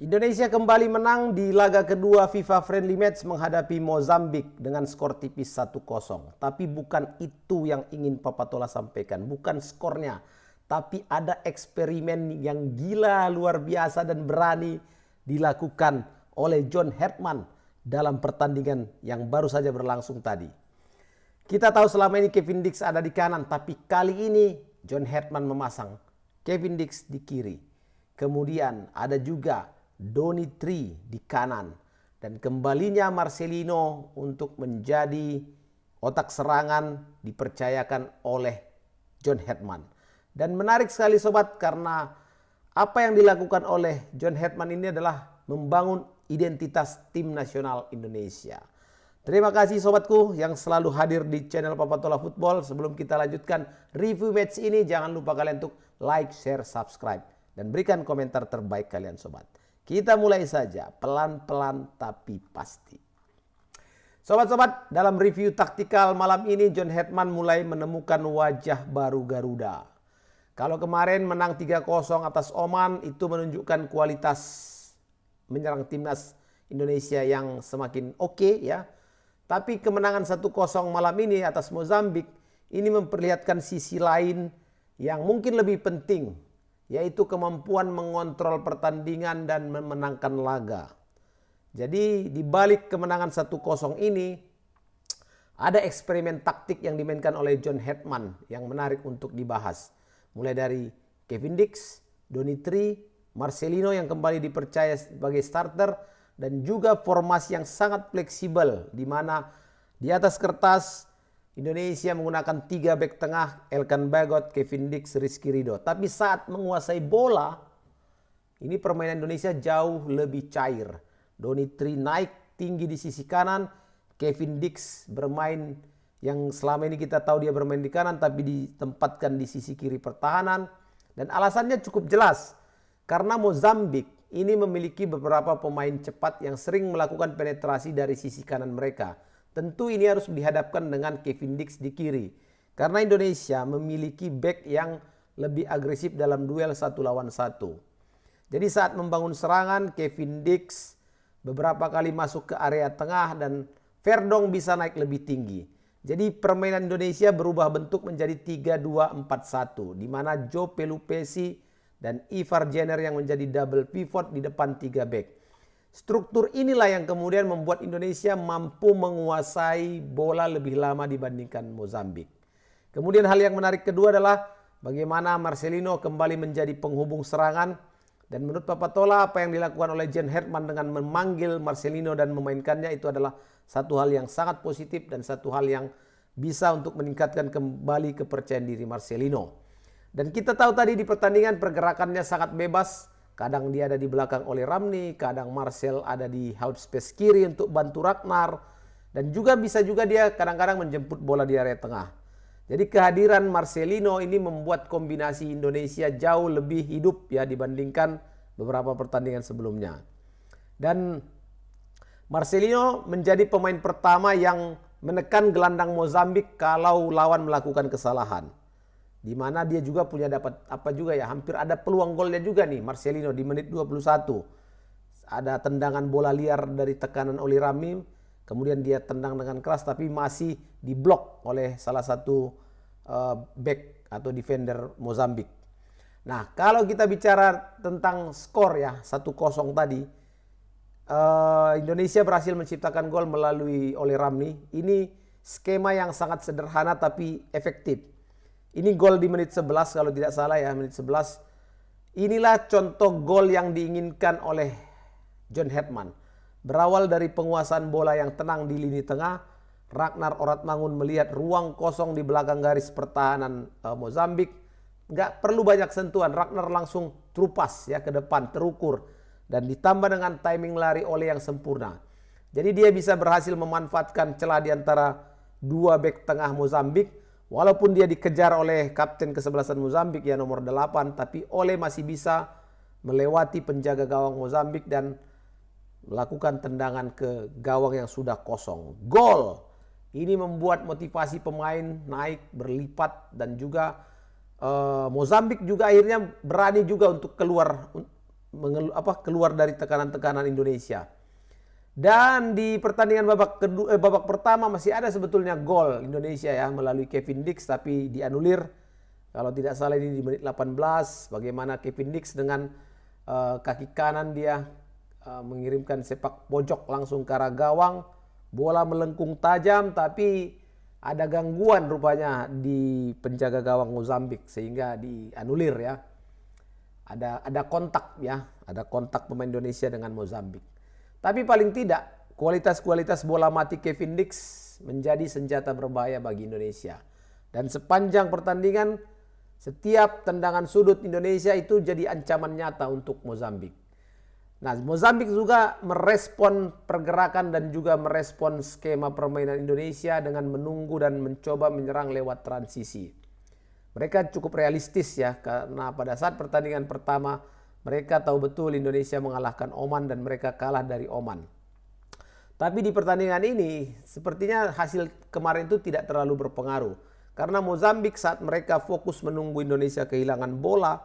Indonesia kembali menang di laga kedua FIFA Friendly Match menghadapi Mozambik dengan skor tipis 1-0. Tapi bukan itu yang ingin Papatola sampaikan, bukan skornya. Tapi ada eksperimen yang gila, luar biasa dan berani dilakukan oleh John Herdman dalam pertandingan yang baru saja berlangsung tadi. Kita tahu selama ini Kevin Dix ada di kanan, tapi kali ini John Herdman memasang Kevin Dix di kiri. Kemudian ada juga Donny Tree di kanan. Dan kembalinya Marcelino untuk menjadi otak serangan dipercayakan oleh John Herdman. Dan menarik sekali sobat, karena apa yang dilakukan oleh John Herdman ini adalah membangun identitas tim nasional Indonesia. Terima kasih sobatku yang selalu hadir di channel Papatola Football. Sebelum kita lanjutkan review match ini, jangan lupa kalian untuk like, share, subscribe, dan berikan komentar terbaik kalian sobat. Kita mulai saja, pelan-pelan tapi pasti. Sobat-sobat, dalam review taktikal malam ini John Herdman mulai menemukan wajah baru Garuda. Kalau kemarin menang 3-0 atas Oman, itu menunjukkan kualitas menyerang timnas Indonesia yang semakin oke ya. Tapi kemenangan 1-0 malam ini atas Mozambik ini memperlihatkan sisi lain yang mungkin lebih penting, yaitu kemampuan mengontrol pertandingan dan memenangkan laga. Jadi di balik kemenangan 1-0 ini ada eksperimen taktik yang dimainkan oleh John Herdman yang menarik untuk dibahas. Mulai dari Kevin Dix, Donny Tree, Marcelino yang kembali dipercaya sebagai starter, dan juga formasi yang sangat fleksibel di mana di atas kertas Indonesia menggunakan 3 bek tengah, Elkan Bagot, Kevin Dix, Rizky Ridho. Tapi saat menguasai bola, ini permainan Indonesia jauh lebih cair. Donny Tree naik tinggi di sisi kanan, Kevin Dix bermain yang selama ini kita tahu dia bermain di kanan tapi ditempatkan di sisi kiri pertahanan. Dan alasannya cukup jelas, karena Mozambik ini memiliki beberapa pemain cepat yang sering melakukan penetrasi dari sisi kanan mereka. Tentu ini harus dihadapkan dengan Kevin Dix di kiri. Karena Indonesia memiliki bek yang lebih agresif dalam duel 1 lawan 1. Jadi saat membangun serangan, Kevin Dix beberapa kali masuk ke area tengah dan Verdong bisa naik lebih tinggi. Jadi permainan Indonesia berubah bentuk menjadi 3-2-4-1. Di mana Joe Pelupesi dan Ivar Jenner yang menjadi double pivot di depan 3 bek. Struktur inilah yang kemudian membuat Indonesia mampu menguasai bola lebih lama dibandingkan Mozambik. Kemudian hal yang menarik kedua adalah bagaimana Marcelino kembali menjadi penghubung serangan. Dan menurut Papatola, apa yang dilakukan oleh John Herdman dengan memanggil Marcelino dan memainkannya itu adalah satu hal yang sangat positif dan satu hal yang bisa untuk meningkatkan kembali kepercayaan diri Marcelino. Dan kita tahu tadi di pertandingan pergerakannya sangat bebas. Kadang dia ada di belakang oleh Ramni, kadang Marcel ada di half space kiri untuk bantu Ragnar. Dan juga bisa juga dia kadang-kadang menjemput bola di area tengah. Jadi kehadiran Marcelino ini membuat kombinasi Indonesia jauh lebih hidup ya dibandingkan beberapa pertandingan sebelumnya. Dan Marcelino menjadi pemain pertama yang menekan gelandang Mozambik kalau lawan melakukan kesalahan. Di mana dia juga punya dapat hampir ada peluang golnya juga nih Marcelino di menit 21. Ada tendangan bola liar dari tekanan Oli Ramim, kemudian dia tendang dengan keras tapi masih diblok oleh salah satu back atau defender Mozambik. Nah, kalau kita bicara tentang skor ya 1-0 tadi, Indonesia berhasil menciptakan gol melalui Oli Ramli. Ini skema yang sangat sederhana tapi efektif. Ini gol di menit 11 kalau tidak salah ya, menit 11. Inilah contoh gol yang diinginkan oleh John Herdman. Berawal dari penguasaan bola yang tenang di lini tengah, Ragnar Oratmangun melihat ruang kosong di belakang garis pertahanan Mozambik. Nggak perlu banyak sentuhan, Ragnar langsung terupas ya ke depan, terukur. Dan ditambah dengan timing lari Ole yang sempurna. Jadi dia bisa berhasil memanfaatkan celah di antara 2 bek tengah Mozambik. Walaupun dia dikejar oleh kapten kesebelasan Mozambik ya nomor 8, tapi Ole masih bisa melewati penjaga gawang Mozambik dan melakukan tendangan ke gawang yang sudah kosong. Gol! Ini membuat motivasi pemain naik berlipat dan juga Mozambik juga akhirnya berani juga untuk keluar keluar dari tekanan-tekanan Indonesia. Dan di pertandingan babak pertama masih ada sebetulnya gol Indonesia ya melalui Kevin Dix, tapi dianulir. Kalau tidak salah ini di menit 18, bagaimana Kevin Dix dengan kaki kanan dia mengirimkan sepak pojok langsung ke arah gawang. Bola melengkung tajam, tapi ada gangguan rupanya di penjaga gawang Mozambik sehingga dianulir ya. Ada kontak ya, ada kontak pemain Indonesia dengan Mozambik. Tapi paling tidak kualitas bola mati Kevin Dix menjadi senjata berbahaya bagi Indonesia. Dan sepanjang pertandingan setiap tendangan sudut Indonesia itu jadi ancaman nyata untuk Mozambik. Nah, Mozambik juga merespon pergerakan dan juga merespon skema permainan Indonesia dengan menunggu dan mencoba menyerang lewat transisi. Mereka cukup realistis ya, karena pada saat pertandingan pertama mereka tahu betul Indonesia mengalahkan Oman dan mereka kalah dari Oman. Tapi di pertandingan ini sepertinya hasil kemarin itu tidak terlalu berpengaruh. Karena Mozambik saat mereka fokus menunggu Indonesia kehilangan bola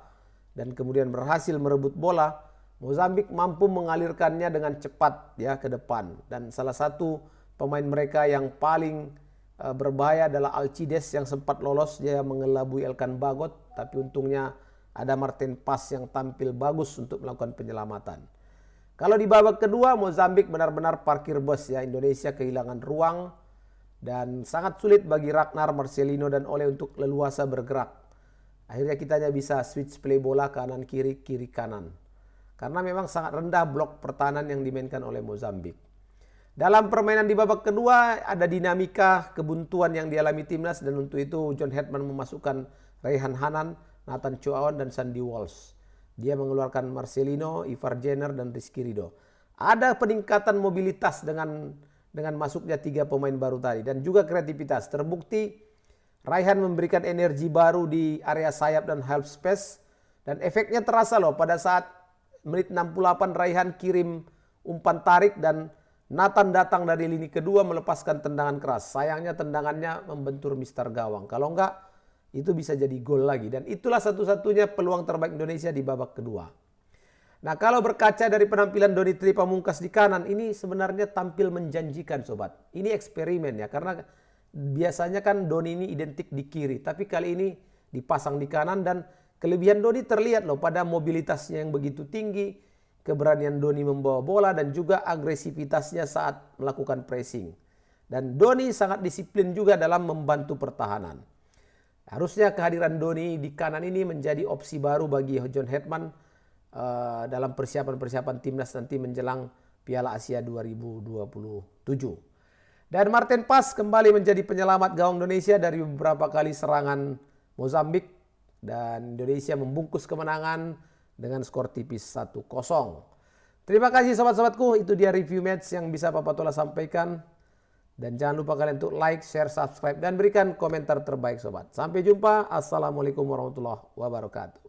dan kemudian berhasil merebut bola, Mozambik mampu mengalirkannya dengan cepat ya ke depan. Dan salah satu pemain mereka yang paling berbahaya adalah Alcides yang sempat lolos, dia mengelabui Elkan Bagot, tapi untungnya ada Martin Pas yang tampil bagus untuk melakukan penyelamatan. Kalau di babak kedua Mozambik benar-benar parkir bus ya, Indonesia kehilangan ruang dan sangat sulit bagi Ragnar, Marcelino dan Ole untuk leluasa bergerak. Akhirnya kita hanya bisa switch play bola kanan kiri, kiri kanan. Karena memang sangat rendah blok pertahanan yang dimainkan oleh Mozambik. Dalam permainan di babak kedua ada dinamika kebuntuan yang dialami timnas dan untuk itu John Hetman memasukkan Raihan Hanan, Nathan Choaon dan Sandy Walsh. Dia mengeluarkan Marcelino, Ivar Jenner dan Rizky Ridho. Ada peningkatan mobilitas dengan masuknya 3 pemain baru tadi dan juga kreativitas. Terbukti Raihan memberikan energi baru di area sayap dan half space dan efeknya terasa loh pada saat menit 68 Raihan kirim umpan tarik dan Nathan datang dari lini kedua melepaskan tendangan keras. Sayangnya tendangannya membentur mister gawang. Kalau enggak itu bisa jadi gol lagi. Dan itulah satu-satunya peluang terbaik Indonesia di babak kedua. Nah, kalau berkaca dari penampilan Doni Tri Pamungkas di kanan, ini sebenarnya tampil menjanjikan sobat. Ini eksperimen ya, karena biasanya kan Doni ini identik di kiri. Tapi kali ini dipasang di kanan dan kelebihan Doni terlihat loh pada mobilitasnya yang begitu tinggi, keberanian Doni membawa bola dan juga agresivitasnya saat melakukan pressing. Dan Doni sangat disiplin juga dalam membantu pertahanan. Harusnya kehadiran Doni di kanan ini menjadi opsi baru bagi John Hetman dalam persiapan timnas nanti menjelang Piala Asia 2027. Dan Martin Pas kembali menjadi penyelamat gawang Indonesia dari beberapa kali serangan Mozambik dan Indonesia membungkus kemenangan dengan skor tipis 1-0. Terima kasih sobat-sobatku, itu dia review match yang bisa Papa Tola sampaikan. Dan jangan lupa kalian untuk like, share, subscribe, dan berikan komentar terbaik sobat. Sampai jumpa. Assalamualaikum warahmatullahi wabarakatuh.